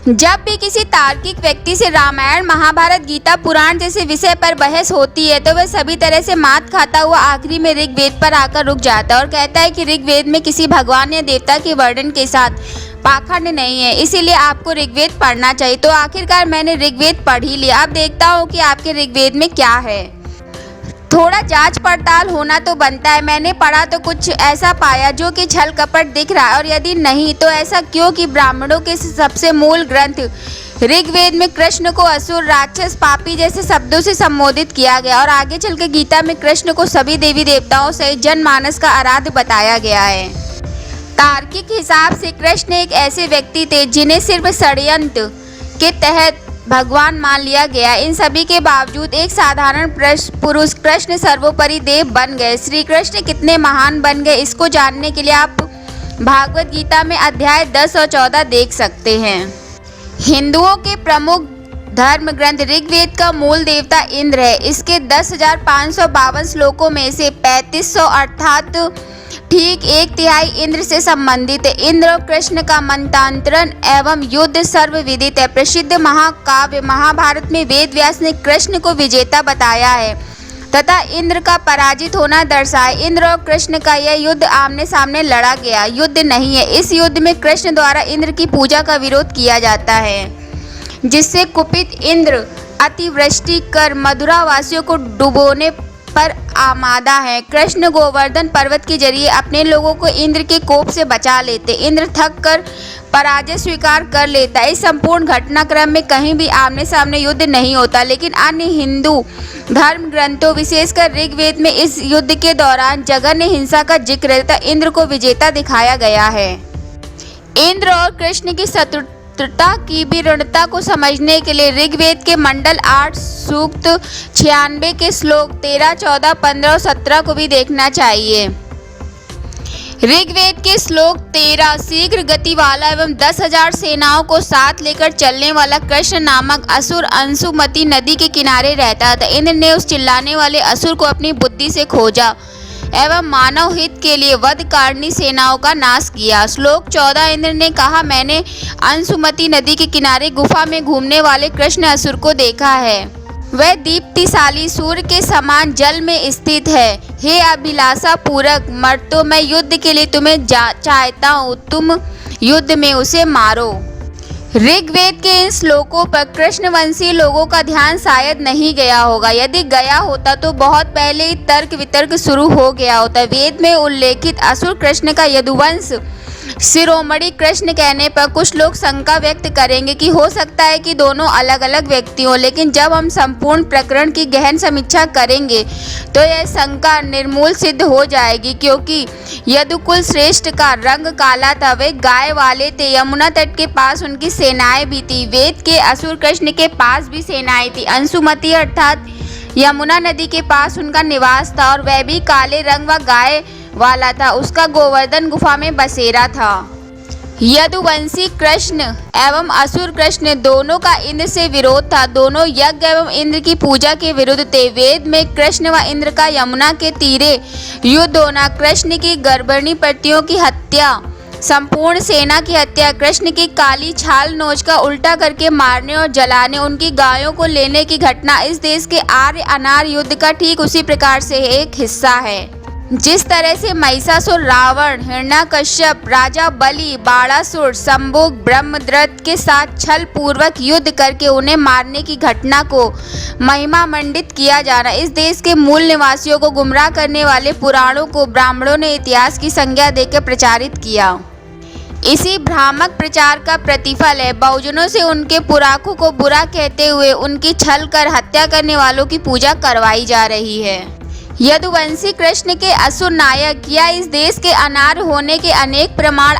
जब भी किसी तार्किक व्यक्ति से रामायण, महाभारत, गीता, पुराण जैसे विषय पर बहस होती है तो वह सभी तरह से मात खाता हुआ आखिरी में ऋग्वेद पर आकर रुक जाता है और कहता है कि ऋग्वेद में किसी भगवान या देवता के वर्णन के साथ पाखंड नहीं है, इसीलिए आपको ऋग्वेद पढ़ना चाहिए। तो आखिरकार मैंने ऋग्वेद पढ़ ही लिया। अब देखता हूँ कि आपके ऋग्वेद में क्या है। थोड़ा जांच पड़ताल होना तो बनता है। मैंने पढ़ा तो कुछ ऐसा पाया जो कि छल कपट दिख रहा है, और यदि नहीं तो ऐसा क्यों कि ब्राह्मणों के सबसे मूल ग्रंथ ऋग्वेद में कृष्ण को असुर, राक्षस, पापी जैसे शब्दों से संबोधित किया गया और आगे चलकर गीता में कृष्ण को सभी देवी देवताओं सहित जनमानस का आराध्य बताया गया है। तार्किक हिसाब से कृष्ण एक ऐसे व्यक्ति थे जिन्हें सिर्फ षड्यंत्र के तहत भगवान मान लिया गया। इन सभी के बावजूद एक साधारण पुरुष कृष्ण सर्वोपरि देव बन गए। श्री कृष्ण कितने महान बन गए, इसको जानने के लिए आप भागवत गीता में अध्याय 10 और 14 देख सकते हैं। हिंदुओं के प्रमुख धर्म ग्रंथ ऋग्वेद का मूल देवता इंद्र है। इसके 10,552 श्लोकों में से 3500 अर्थात ठीक 1/3 इंद्र से संबंधित है। इंद्र और कृष्ण का मंत्रांतरण एवं युद्ध सर्वविदित है। प्रसिद्ध महाकाव्य महाभारत में वेद व्यास ने कृष्ण को विजेता बताया है तथा इंद्र का पराजित होना दर्शाया। इंद्र और कृष्ण का यह युद्ध आमने सामने लड़ा गया युद्ध नहीं है। इस युद्ध में कृष्ण द्वारा इंद्र की पूजा का विरोध किया जाता है, जिससे कुपित इंद्र अतिवृष्टि कर मथुरा वासियों को डुबोने पर आमादा है। कृष्ण गोवर्धन पर्वत के जरिए अपने लोगों को इंद्र के कोप से बचा लेते। इंद्र थक कर पराजय स्वीकार कर लेता। इस संपूर्ण घटनाक्रम में कहीं भी आमने सामने युद्ध नहीं होता, लेकिन अन्य हिंदू धर्म ग्रंथों विशेषकर ऋग्वेद में इस युद्ध के दौरान जघन्य हिंसा का जिक्र तथा इंद्र को विजेता दिखाया गया है। इंद्र और कृष्ण की शत्रुता की विरणता को समझने के लिए ऋग्वेद के मंडल 8 सूक्त 96 के श्लोक 13, 14, 15 और 17 को भी देखना चाहिए। ऋग्वेद के श्लोक 13 शीघ्र गति वाला एवं 10,000 सेनाओं को साथ लेकर चलने वाला कृष्ण नामक असुर अंशुमती नदी के किनारे रहता था। इंद्र ने उस चिल्लाने वाले असुर को अपनी बुद्धि से खोजा एवं मानव हित के लिए वधकारिणी सेनाओं का नाश किया। श्लोक 14 इंद्र ने कहा, मैंने अंशुमती नदी के किनारे गुफा में घूमने वाले कृष्ण असुर को देखा है। वह दीप्तिशाली सूर्य के समान जल में स्थित है। हे अभिलाषा पूरक मर्तों, मैं युद्ध के लिए तुम्हें चाहता हूँ, तुम युद्ध में उसे मारो। ऋग्वेद के इन श्लोकों पर कृष्णवंशी लोगों का ध्यान शायद नहीं गया होगा। यदि गया होता तो बहुत पहले ही तर्क वितर्क शुरू हो गया होता। वेद में उल्लेखित असुर कृष्ण का यदुवंश शिरोमणि कृष्ण कहने पर कुछ लोग शंका व्यक्त करेंगे कि हो सकता है कि दोनों अलग अलग व्यक्ति हों, लेकिन जब हम संपूर्ण प्रकरण की गहन समीक्षा करेंगे तो यह शंका निर्मूल सिद्ध हो जाएगी, क्योंकि यदुकुल श्रेष्ठ का रंग काला था। वे गाय वाले थे। यमुना तट के पास उनकी सेनाएं भी थी। वेद के असुर कृष्ण के पास भी सेनाएं थी। अंशुमती अर्थात यमुना नदी के पास उनका निवास था और वह भी काले रंग व गाय वाला था। उसका गोवर्धन गुफा में बसेरा था। यदुवंशी कृष्ण एवं असुर कृष्ण दोनों का इंद्र से विरोध था। दोनों यज्ञ एवं इंद्र की पूजा के विरुद्ध थे। वेद में कृष्ण व इंद्र का यमुना के तीरे युद्ध होना, कृष्ण की गर्भणी पतियों की हत्या, संपूर्ण सेना की हत्या, कृष्ण की काली छाल नोच का उल्टा करके मारने और जलाने, उनकी गायों को लेने की घटना इस देश के आर्य अनार युद्ध का ठीक उसी प्रकार से एक हिस्सा है। जिस तरह से महिषासुर, रावण, हिरण्यकश्यप, राजा बलि, बाणासुर, शंभुक, ब्रह्मदत्त के साथ छल पूर्वक युद्ध करके उन्हें मारने की घटना को महिमा मंडित किया जाना, इस देश के मूल निवासियों को गुमराह करने वाले पुराणों को ब्राह्मणों ने इतिहास की संज्ञा देकर प्रचारित किया। इसी भ्रामक प्रचार का प्रतिफल है। बहुजनों से उनके पुराखों को बुरा कहते हुए उनकी छल कर हत्या करने वालों की पूजा करवाई जा रही है। यदुवंशी कृष्ण के असुर नायक या इस देश के अनार्य होने के अनेक प्रमाण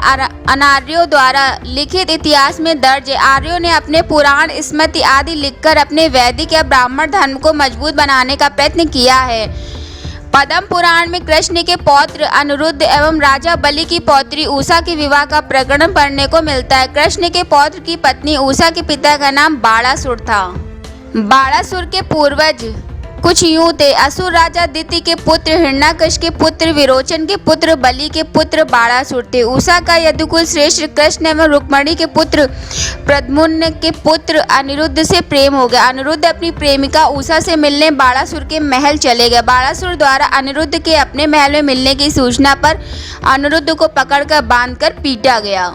अनार्यों द्वारा लिखित इतिहास में दर्ज है। आर्यों ने अपने पुराण, स्मृति आदि लिखकर अपने वैदिक या ब्राह्मण धर्म को मजबूत बनाने का प्रयत्न किया है। पद्म पुराण में कृष्ण के पौत्र अनिरुद्ध एवं राजा बलि की पौत्री उषा के विवाह का प्रकरण पढ़ने को मिलता है। कृष्ण के पौत्र की पत्नी उषा के पिता का नाम बाणासुर था। बाणासुर के पूर्वज कुछ यूं थे। असुर राजा दिति के पुत्र, हिरण्यकश्यप के पुत्र, विरोचन के पुत्र, बलि के पुत्र बाणासुर थे। उषा का यदुकुल श्रेष्ठ कृष्ण एवं रुक्मिणी के पुत्र प्रद्युम्न के पुत्र अनिरुद्ध से प्रेम हो गया। अनिरुद्ध अपनी प्रेमिका उषा से मिलने बाणासुर के महल चले गए। बाणासुर द्वारा अनिरुद्ध के अपने महल में मिलने की सूचना पर अनिरुद्ध को पकड़कर बांधकर पीटा गया।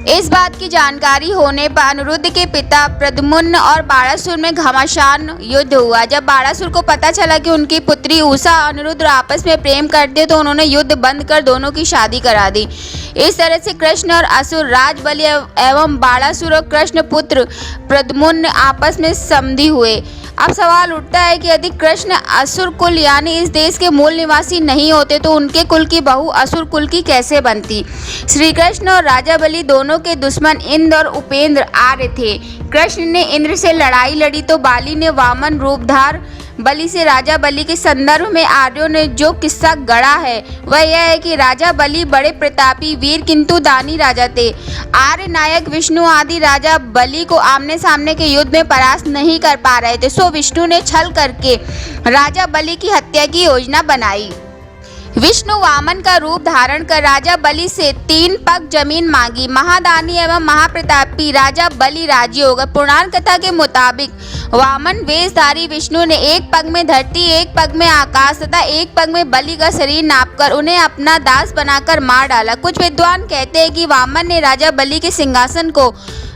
इस बात की जानकारी होने पर अनिरुद्ध के पिता प्रद्युम्न और बाणासुर में घमासान युद्ध हुआ। जब बाणासुर को पता चला कि उनकी पुत्री उषा अनिरुद्ध आपस में प्रेम करते तो उन्होंने युद्ध बंद कर दोनों की शादी करा दी। इस तरह से कृष्ण और असुर राज बलि एवं बाणासुर और कृष्ण पुत्र प्रद्युम्न आपस में संधि हुए। अब सवाल उठता है कि यदि कृष्ण असुर कुल यानी इस देश के मूल निवासी नहीं होते तो उनके कुल की बहू असुर कुल की कैसे बनती। श्री कृष्ण और राजा बलि दोनों के दुश्मन इंद्र और उपेंद्र आर्य थे। कृष्ण ने इंद्र से लड़ाई लड़ी तो बाली ने वामन रूप धार बलि से राजा बलि के संदर्भ में आर्यों ने जो किस्सा गढ़ा है वह यह है कि राजा बलि बड़े प्रतापी वीर किंतु दानी राजा थे। आर्य नायक विष्णु आदि राजा बलि को आमने सामने के युद्ध में परास्त नहीं कर पा रहे थे, सो विष्णु ने छल करके राजा बलि की हत्या की योजना बनाई। विष्णु वामन का रूप धारण कर राजा बलि से 3 पग जमीन मांगी। महादानी एवं महाप्रतापी राजा बलि राजी हो गए। पुराण कथा के मुताबिक वामन वेशधारी विष्णु ने एक पग में धरती, एक पग में आकाश तथा एक पग में बलि का शरीर नापकर उन्हें अपना दास बनाकर मार डाला। कुछ विद्वान कहते हैं कि वामन ने राजा बलि के सिंहासन को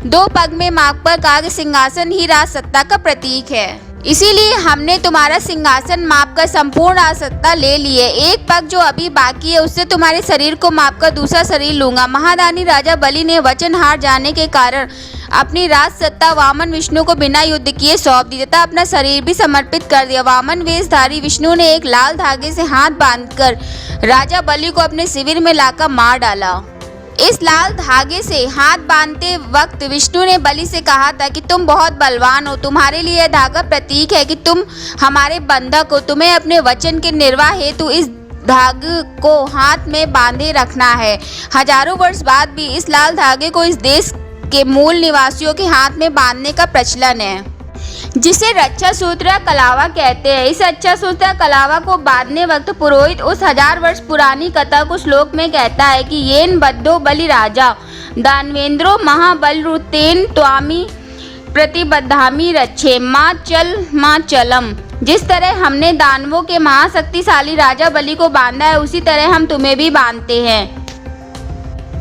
2 पग में मापकर कहा कि सिंहासन ही राज सत्ता का प्रतीक है, इसीलिए हमने तुम्हारा सिंहासन मापकर संपूर्ण राजसत्ता ले ली है। एक पग जो अभी बाकी है उससे तुम्हारे शरीर को मापकर दूसरा शरीर लूंगा। महादानी राजा बलि ने वचन हार जाने के कारण अपनी राजसत्ता वामन विष्णु को बिना युद्ध किए सौंप दी तथा अपना शरीर भी समर्पित कर दिया। वामन वेशधारी विष्णु ने एक लाल धागे से हाथ बांधकर राजा बलि को अपने शिविर में लाकर मार डाला। इस लाल धागे से हाथ बांधते वक्त विष्णु ने बलि से कहा था कि तुम बहुत बलवान हो, तुम्हारे लिए यह धागा प्रतीक है कि तुम हमारे बंधक हो, तुम्हें अपने वचन के निर्वाह हेतु इस धागे को हाथ में बांधे रखना है। हजारों वर्ष बाद भी इस लाल धागे को इस देश के मूल निवासियों के हाथ में बांधने का प्रचलन है, जिसे रक्षा सूत्र या कलावा कहते हैं। इस रक्षा सूत्र या कलावा को बांधने वक्त पुरोहित उस 1000 वर्ष पुरानी कथा को श्लोक में कहता है कि येन बद्धो बलि राजा दानवेंद्रो महाबलरुतेन त्वामि प्रतिबद्धामि रक्षे मां चलम। जिस तरह हमने दानवों के महाशक्तिशाली राजा बलि को बांधा है उसी तरह हम तुम्हें भी बांधते हैं।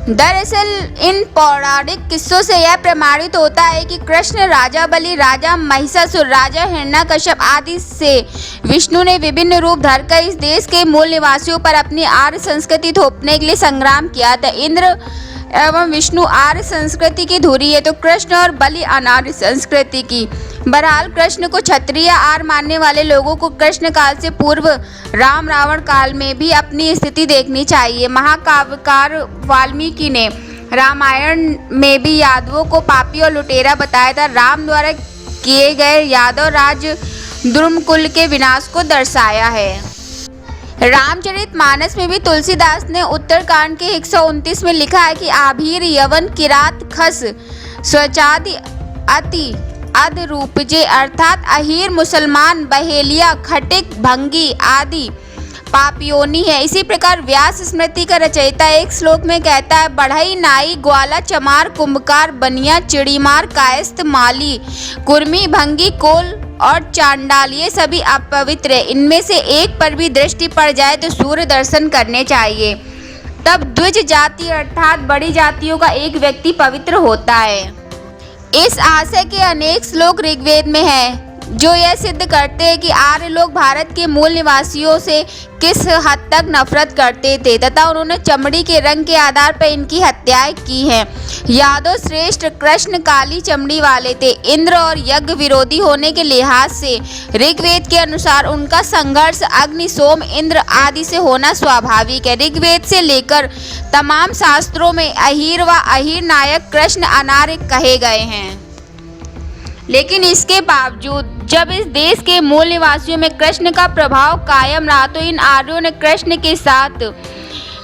दरअसल इन पौराणिक किस्सों से यह प्रमाणित होता है कि कृष्ण, राजा बलि, राजा महिषासुर, राजा हिरण्यकश्यप आदि से विष्णु ने विभिन्न रूप धरकर इस देश के मूल निवासियों पर अपनी आर्य संस्कृति थोपने के लिए संग्राम किया था। इंद्र एवं विष्णु आर्य संस्कृति की धुरी है तो कृष्ण और बलि अनार्य संस्कृति की। बहरहाल कृष्ण को क्षत्रिय आर्य मानने वाले लोगों को कृष्ण काल से पूर्व राम रावण काल में भी अपनी स्थिति देखनी चाहिए। महाकाव्यकार वाल्मीकि ने रामायण में भी यादवों को पापी और लुटेरा बताया था। राम द्वारा किए गए यादव राज द्रुम कुल के विनाश को दर्शाया है। रामचरितमानस में भी तुलसीदास ने उत्तरकांड के 129 में लिखा है कि आभीर यवन किरात खस स्वचादि अति अध रूपजे, अर्थात अहीर मुसलमान, बहेलिया, खटिक, भंगी आदि पापियोनी है। इसी प्रकार व्यास स्मृति का रचयिता एक श्लोक में कहता है, बढ़ई नाई ग्वाला चमार कुंभकार बनिया चिड़ीमार कायस्थ माली कुर्मी भंगी कोल और चांडाल ये सभी अपवित्र है। इनमें से एक पर भी दृष्टि पड़ जाए तो सूर्य दर्शन करने चाहिए, तब द्विज जाति अर्थात बड़ी जातियों का एक व्यक्ति पवित्र होता है। इस आशय के अनेक श्लोक ऋग्वेद में हैं जो यह सिद्ध करते हैं कि आर्य लोग भारत के मूल निवासियों से किस हद तक नफरत करते थे तथा उन्होंने चमड़ी के रंग के आधार पर इनकी हत्याएं की हैं। यादव श्रेष्ठ कृष्ण काली चमड़ी वाले थे। इंद्र और यज्ञ विरोधी होने के लिहाज से ऋग्वेद के अनुसार उनका संघर्ष अग्नि, सोम, इंद्र आदि से होना स्वाभाविक है। ऋग्वेद से लेकर तमाम शास्त्रों में अहीर व अहीर नायक कृष्ण अनार्य कहे गए हैं। लेकिन इसके बावजूद जब इस देश के मूल निवासियों में कृष्ण का प्रभाव कायम रहा तो इन आर्यों ने कृष्ण के साथ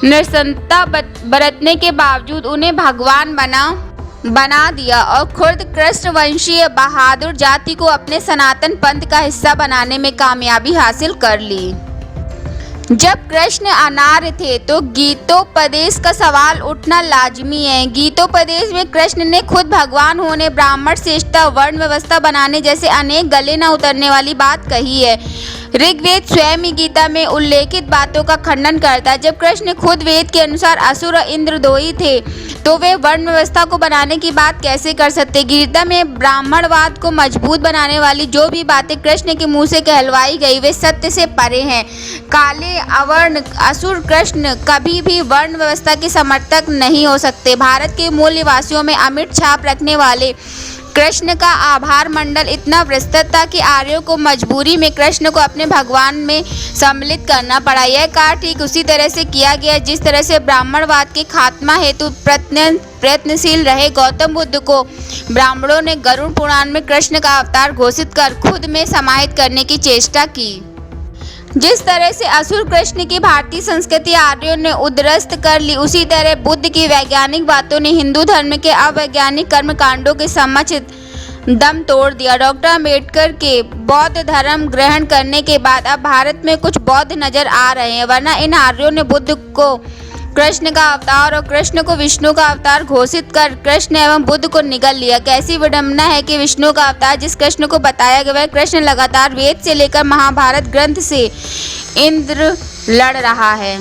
नृशंसता बरतने के बावजूद उन्हें भगवान बना बना दिया और खुद कृष्ण वंशीय बहादुर जाति को अपने सनातन पंथ का हिस्सा बनाने में कामयाबी हासिल कर ली। जब कृष्ण अनार्य थे तो गीतोपदेश का सवाल उठना लाजमी है। गीतोपदेश में कृष्ण ने खुद भगवान होने, ब्राह्मण श्रेष्ठता, वर्ण व्यवस्था बनाने जैसे अनेक गले न उतरने वाली बात कही है। ऋग्वेद स्वयं ही गीता में उल्लेखित बातों का खंडन करता है। जब कृष्ण खुद वेद के अनुसार असुर और इंद्रद्रोही थे तो वे वर्ण व्यवस्था को बनाने की बात कैसे कर सकते। गीता में ब्राह्मणवाद को मजबूत बनाने वाली जो भी बातें कृष्ण के मुंह से कहलवाई गई वे सत्य से परे हैं। काले अवर्ण असुर कृष्ण कभी भी वर्ण व्यवस्था के समर्थक नहीं हो सकते। भारत के मूल निवासियों में अमिट छाप रखने वाले कृष्ण का आभार मंडल इतना विस्तृत था कि आर्यों को मजबूरी में कृष्ण को अपने भगवान में सम्मिलित करना पड़ा। यह कार्य ठीक उसी तरह से किया गया जिस तरह से ब्राह्मणवाद के खात्मा हेतु प्रयत्नशील रहे गौतम बुद्ध को ब्राह्मणों ने गरुड़ पुराण में कृष्ण का अवतार घोषित कर खुद में समाहित करने की चेष्टा की। जिस तरह से असुर कृष्ण की भारतीय संस्कृति आर्यों ने उद्ध्वस्त कर ली, उसी तरह बुद्ध की वैज्ञानिक बातों ने हिंदू धर्म के अवैज्ञानिक कर्मकांडों के समुचित दम तोड़ दिया। डॉक्टर अम्बेडकर के बौद्ध धर्म ग्रहण करने के बाद अब भारत में कुछ बौद्ध नजर आ रहे हैं, वरना इन आर्यों ने बुद्ध को कृष्ण का अवतार और कृष्ण को विष्णु का अवतार घोषित कर कृष्ण एवं बुद्ध को निगल लिया। कैसी विडंबना है कि विष्णु का अवतार जिस कृष्ण को बताया गया वह कृष्ण लगातार वेद से लेकर महाभारत ग्रंथ से इंद्र लड़ रहा है।